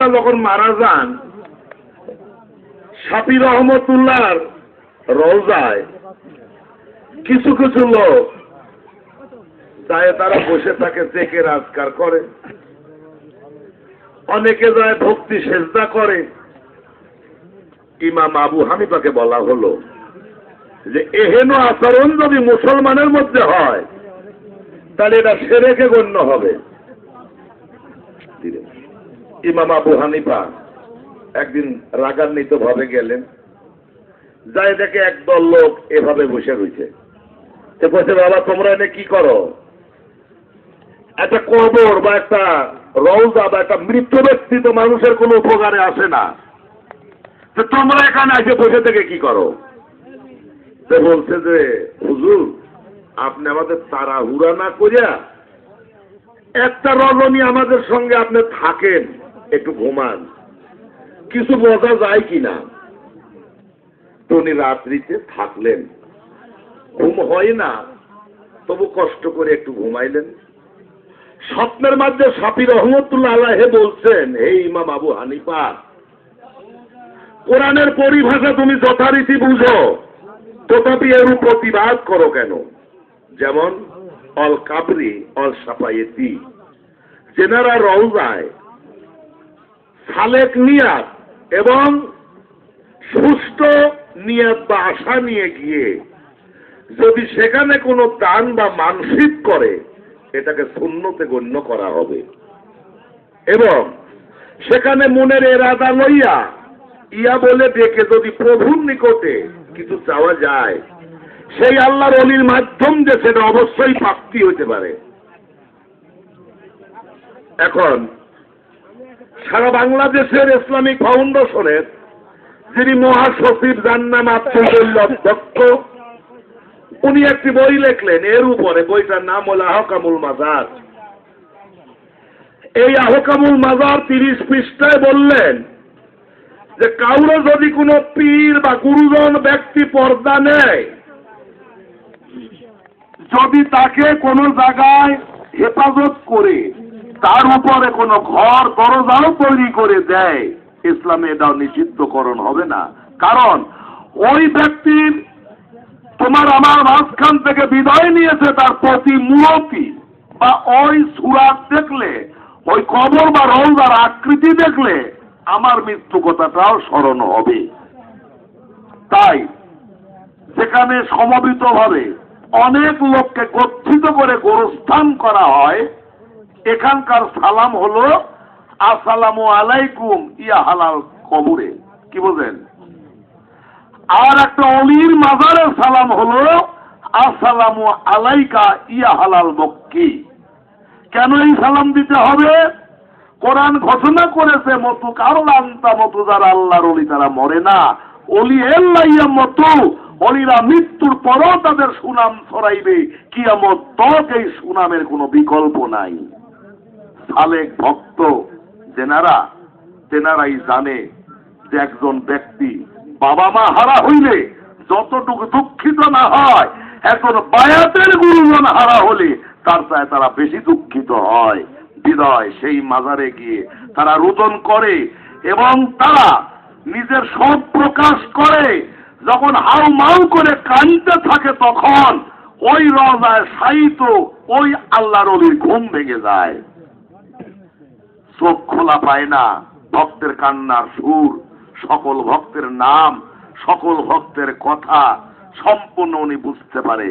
যখন মারা যান, শাফি রহমতুল্লাহর রওজায় কিছু কিছু লোক যায়, তারা বসে থাকে, জেকের আজকার করে, অনেকে যায় ভক্তি সেজদা করে। ইমাম আবু হানিফাকে বলা হলো যে এহেন আচরণ যদি মুসলমানের মধ্যে হয় তাহলে এটা শিরকে গণ্য হবে। ইমাম আবু হানিফা একদিন রাগান্বিত ভাবে গেলেন, যাই দেখে একদল লোক এভাবে বসে রয়েছে। বলছে, বাবা তোমরা এনে কি করো? একটা কবর বা একটা রওজা বা একটা মৃত ব্যক্তি তো মানুষের কোনো উপকারে আসে না, তো তোমরা এখানে এসে বসে থেকে কি করো? তো বলছে যে হুজুর, আপনি আমাদের তাড়াহুড়া না করিয়া একটা রজনী আমাদের সঙ্গে আপনি থাকেন, একটু ঘুমান, কিছু বোঝা যায় কিনা। তো উনি রাত্রিতে থাকলেন, ঘুম হয় না, তবু কষ্ট করে একটু ঘুমাইলেন। স্বপ্নের মধ্যে শাফি রহমতুল্লাহ আলাইহি বলছেন, হে ইমাম আবু হানিফা, কোরআনের পরিভাষা তুমি যথারীতি বুঝো, তথাপি এর প্রতিবাদ করো কেন? যেমন অল কাবরি অল সাফায়েতি, যেনারা রওজায় সালেক নিয়াত এবং সুষ্ঠ নিয়াত বা আশা নিয়ে গিয়ে যদি সেখানে কোনো দান বা মানসিক করে, এটাকে সুন্নতে গণ্য করা হবে। এবং সেখানে মনের এরাদা লইয়া ইয়া বলে ডেকে যদি প্রভুর নিকটে কিছু চাওয়া যায়, সেই আল্লাহর ওলির মাধ্যম যে সেটা অবশ্যই প্রাপ্তি হতে পারে। এখন সারা বাংলাদেশের ইসলামিক ফাউন্ডেশনের যিনি মহাসচিব, যার নাম আব্দুল অধ্যক্ষ, উনি একটি বই লিখলেন এর উপরে। বইটার নাম হল আহকামুল মাজার। এই আহকামুল মাজার 30 পৃষ্ঠায় বললেন যে কাউরে যদি কোনো পীর বা গুরুজন ব্যক্তি পর্দা নেয়, যদি তাকে কোনো জায়গায় হেফাজত করে তার উপরে কোনো ঘর দরজাও তৈরি করে দেয়, ইসলামে এটাও নিষিদ্ধকরণ হবে না। কারণ ওই ব্যক্তির তোমার আমার মাঝখান থেকে বিদায় নিয়েছে, তার প্রতিমূর্তি বা ওই সুরাত দেখলে, ওই কবর বা রওজার আকৃতি দেখলে আমার মৃত্যু কথাটাও স্মরণ হবে। তাই সেখানে সমবেত ভাবে অনেক লোককে গচ্ছিত করে গোরস্থান করা হয়। এখানকার সালাম হলো আসসালামু আলাইকুম ইয়া হালাল কবরে, কি বলেন? আর একটা অলির মাজারের সালাম হলো আসসালামু আলাইকা ইয়া হালাল মক্কি। কেন এই সালাম দিতে হবে? কোরআন ঘোষণা করেছে, মতো কারলান্তা মতো যারা আল্লাহর অলি তারা মরে না, অলি এল্লাইয়া মতো অলিরা মৃত্যুর পরও তাদের সুনাম ছড়াইবে, কিয়ামত তক এই সুনামের কোনো বিকল্প নাই। সালেক ভক্ত তেনারাই জানে যে একজন ব্যক্তি বাবা মা হারা হইলে যতটুকু দুঃখিত না হয়, এখন বায়াতের গুরুজন হারা হলে তার চায় তারা বেশি দুঃখিত হয়। বিদায় সেই মাজারে গিয়ে তারা রোদন করে এবং তারা নিজের সব প্রকাশ করে। যখন হাউ মাউ করে কাঁদতে থাকে, তখন ওই রওজায় শায়িত ওই আল্লাহর ওলির ঘুম ভেঙে যায়, চোখ খোলা পায় না। ভক্তের কান্নার সুর, সকল ভক্তের নাম, সকল ভক্তের কথা সম্পূর্ণ উনি বুঝতে পারে।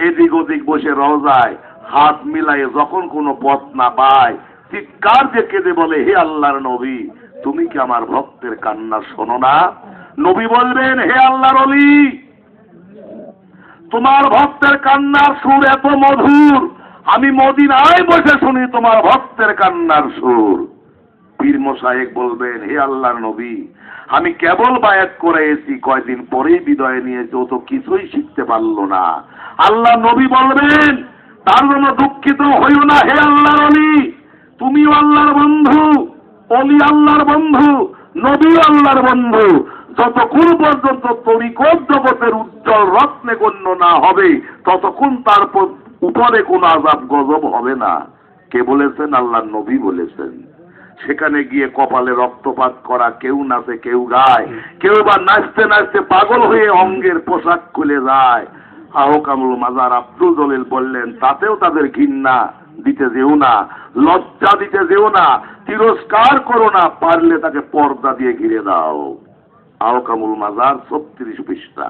এদিক ওদিক বসে রওজায় হাত মিলাই যখন কোনো পথ না পায়, চিৎকার দিয়ে কেঁদে বলে, হে আল্লাহর নবী, তুমি কি আমার ভক্তের কান্না শোনো না? নবী বলবেন, হে আল্লাহর ওলি, তোমার ভক্তের কান্নার সুর এত মধুর, আমি মদিনায় বসে শুনি তোমার ভক্তের কান্নার সুর। পীর মশায়েক বলবেন, হে আল্লাহর নবী, আমি কেবল বায়াত করে এসেছি, কয়দিন পরেই বিদায় নিয়েছি, ও তো কিছুই শিখতে পারলো না। আল্লাহ নবী বলবেন, তার জন্য দুঃখিত হইও না, হে আল্লাহর অলি, তুমিও আল্লাহর বন্ধু, অলি আল্লাহর বন্ধু, নবী আল্লাহর বন্ধু। যতক্ষণ পর্যন্ত তরিকত জগতের উজ্জ্বল রত্নে গণ্য না হবে, ততক্ষণ তার উপরে কোন আযাব গজব হবে না। কে বলেছেন? আল্লাহর নবী বলেছেন। সেখানে গিয়ে কপালে রক্তপাত করা, কেউ নাচে কেউ গায়, কেউ বা নাচতে নাচতে পাগল হয়ে অঙ্গের পোশাক খুলে যায়। আহকামুল মাজার আব্দুল জলিল বললেন, তাতেও তাদের ঘৃণা দিতে যেও না, লজ্জা দিতে যেও না, তিরস্কার করো না, পারলে তাকে পর্দা দিয়ে ঘিরে দাও। আহকামুল মাজার 36 পৃষ্ঠা,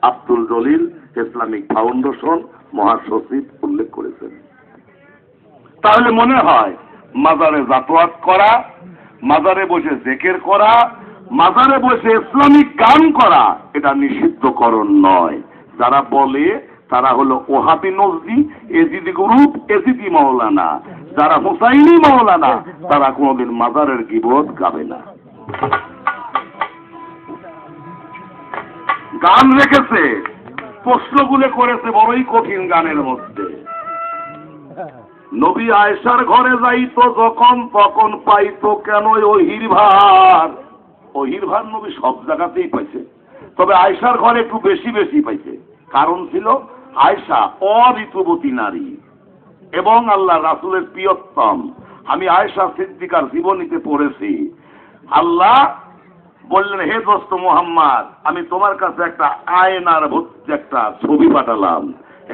আব্দুল জলিল ইসলামিক ফাউন্ডেশন মহাসচিব উল্লেখ করেছেন। তাহলে মনে হয় মাজারে যাতায়াত করা, মাজারে বসে জিকির করা, মাজারে বসে ইসলামিক গান করা এটা নিষিদ্ধকরণ নয়। যারা বলে তারা হলো ওহাবি নজদি, এজিদি গ্রুপ, এজিদি মাওলানা। যারা হুসাইনি মাওলানা তারা কোনোদিন মাজারের গীবত গাবে না। গান রেখেছে, প্রশ্নগুলো করেছে বড়ই কঠিন গানের মধ্যে। নবী আয়েশার ঘরে যাইতো যখন, তখন পাইতো কেন ওহির ভার। ওহির ভার নবী সব জায়গাতেই পাইছে, তবে আয়েশার ঘরে একটু বেশি বেশি পাইছে। কারণ ছিল আয়েশা অঋতুবতী নারী এবং আল্লাহ রাসূলের প্রিয়তম। আমি আয়েশা সিদ্দিকার জীবনীতে পড়েছি, আল্লাহ বললেন, হে দোস্ত মুহাম্মদ, আমি তোমার কাছে একটা আয়নার ভর্তি একটা ছবি পাঠালাম,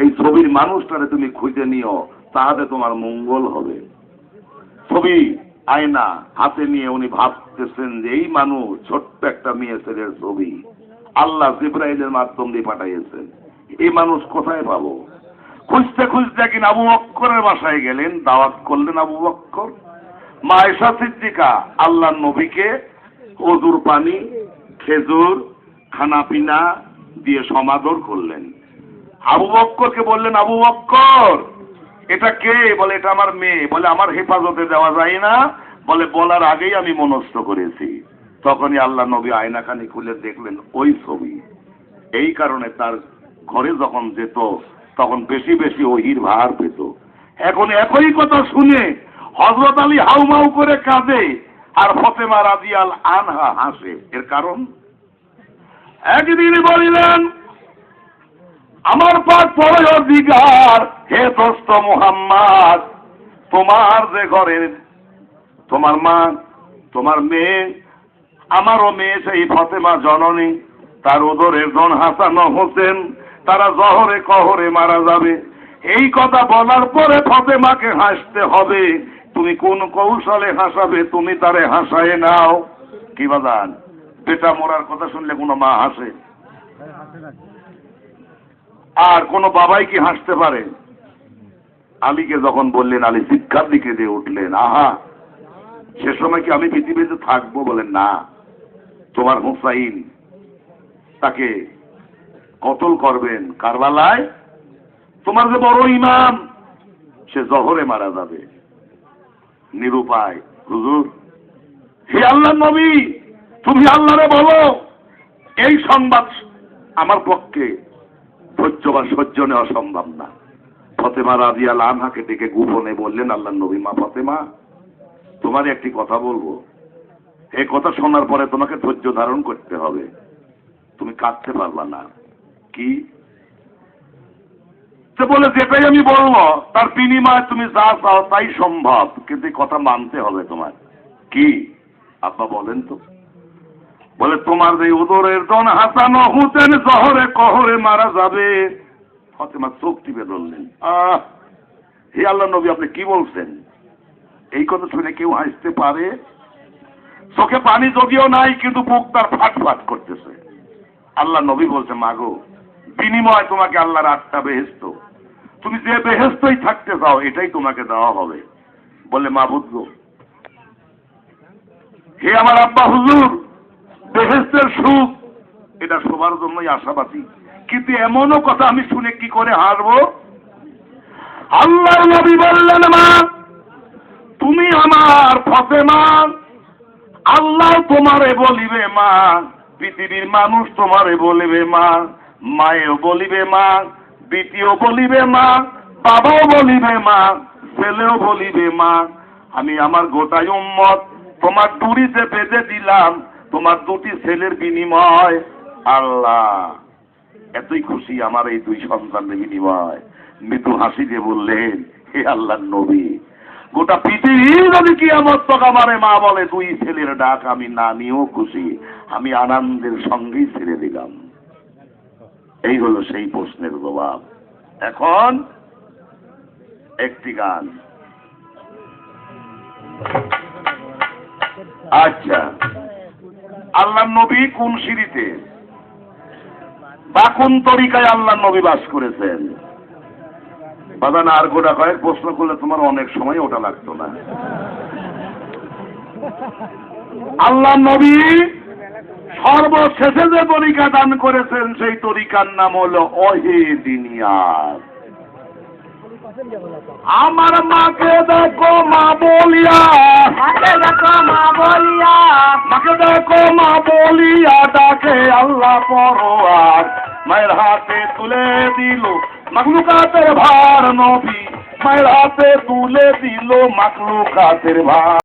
এই ছবির মানুষটারে তুমি খুঁজে নিও, তাহলে তোমার মঙ্গল হবে। ছবি আয়না হাতে নিয়ে উনি ভাবতেছেন যে এই মানুষ ছোট্ট একটা মেয়ে ছেলের ছবি আল্লাহ জিবরাইলের মাধ্যম দিয়ে পাঠাইয়েছেন, এই মানুষ কোথায় পাবো? খুঁজতে খুঁজতে একদিন আবু বকরের বাসায় গেলেন, দাওয়াত করলেন আবু বকর। মা আয়েশা সিদ্দিকা আল্লাহর নবীকে ওজুর পানি, খেজুর, খানা পিনা দিয়ে সমাদর করলেন। আবু বকরকে বললেন, আবু বকর এটা কে? বলে এটা আমার মেয়ে। বলে আমার হেফাজতে দেওয়া যায় না। বলে বলার আগেই আমি মনস্থ করেছি। তখনই আল্লাহ নবী আয়নাখানি খুলে দেখলেন ওই ছবি। এই কারণে তার ঘরে যখন যেত তখন বেশি বেশি ওহির ভার পেত। এখন একই কথা শুনে হযরত আলী হাউমাউ করে কাঁদে আর ফাতেমা রাদিয়াল্লাহু আনহা হাসে। এর কারণ, একদিন বলিলেন, আমার পাক পরওয়ারদিগার, হে দোস্ত মুহাম্মদ, তোমার যে ঘরের তোমার মা, তোমার মেয়ে, আমারও মেয়ে সেই ফাতেমা জননী, তার উদরের ধন হাসান ও হোসেন, তারা জহরে কহরে মারা যাবে। এই কথা বলার পরে ফাতেমাকে হাসতে হবে। তুমি কোন কৌশলে হাসাবে? তুমি তারে হাসায় নাও। কি বাজান, বেটা মরার কথা শুনলে কোনো মা হাসে? আর কোন বাবাই কি হাসতে পারে? আলীকে যখন বললেন, আলী শিক্ষার দিকে দিয়ে উঠলেন, আহা, সে সময় কি আমি পৃথিবীতে থাকবো? বলেন না, তোমার হুসাইন তাকে কতল করবেন কারবালায়, তোমার যে বড় ইমাম সে জহরে মারা যাবে। নিরুপায়, হুজুর, হে আল্লাহর নবী, তুমি আল্লাহরে বলো এই সংবাদ আমার পক্ষে ধৈর্য বা সহ্য নেওয়া সম্ভব না। ফাতেমা রাদিয়াল্লাহু আনহাকে ডেকে গোপনে বললেন, আল্লাহর নবী, মা ফাতেমা, তোমার একটি কথা বলবো, এই কথা শোনার পরে তোমাকে ধৈর্য ধারণ করতে হবে, তুমি কাঁদতে পারবা না। কি? সে বলে, যেটাই আমি বলবো তার বিনিময়ে তুমি যা চাও তাই সম্ভব, কিন্তু কথা মানতে হবে তোমার। কি? আব্বা বলেন তো। বলে, তোমার যে উদরের ধন হাসান ও হোসেন জহরে কহরে মারা যাবে। ফাতেমা চোখ টিপে ধরলেন, হে আল্লাহর নবী, আপনি কি বলছেন? এই কথা শুনে কেউ হাসতে পারে? চোখে পানি যদিও নাই, কিন্তু বুক তার ফাট ফাট করতেছে। আল্লাহ নবী বলছে, মাগো, বিনিময় তোমাকে আল্লাহর 8টা বেহেশত, তুমি যে বেহেশতই থাকতে চাও এটাই তোমাকে দেওয়া হবে। বলে, মাবুদ গো, হে আমার আব্বা হুজুর, বেহেশতের সুখ এটা সবার জন্যই আশাবাদী, কিন্তু এমনও কথা আমি শুনে কি করে হারবো? আল্লাহর নবী বললেন, মা, তুমি আমার ফাতেমা, আল্লাহ তোমারে বলিবে মা, পৃথিবীর মানুষ তোমারে বলিবে মা, মায়েও বলিবে মা, দ্বিতীয় বলিবে মা, বাবাও বলিবে মা, ছেলেও বলিবে মা। আমি আমার গোটাই উম্মত তোমার টুরিতে বেঁধে দিলাম, তোমার 2টি ছেলের বিনিময়। আল্লাহ এতই খুশি আমার এই 2 সন্তানের বিনিময়। মৃদু হাসি দিয়ে বললেন, হে আল্লাহর নবী, গোটা পৃথিবী যদি কিয়ামত তক আমারে মা বলে দুই ছেলের ডাক আমি না নিয়েও খুশি, আমি আনন্দের সঙ্গেই ছেড়ে দিলাম। এই হলো সেই প্রশ্নের জবাব। এখন একটি গান। আচ্ছা, আল্লাহ নবী কোন সিঁড়িতে বা কোন তরিকায় আল্লাহ নবী বাস করেছেন? বাদান আর গোটা কয়েক প্রশ্ন করলে তোমার অনেক সময় ওটা লাগতো না। আল্লাহ নবী সর্বশেষে যে তরিকা দান করেছেন সেই তরিকার নাম হলো ওহিদিনিয়াত। আমার মাকে দেখো মা বলিয়া, মাকে দেখো মা বলিয়া, মাকে দেখো মা বলিয়া ডাকে আল্লাহ পরোয়ার। মায়ের হাতে তুলে দিল মাখলুকাতের ভার নবী, মায়ের হাতে তুলে দিল মাখলুকাতের ভার।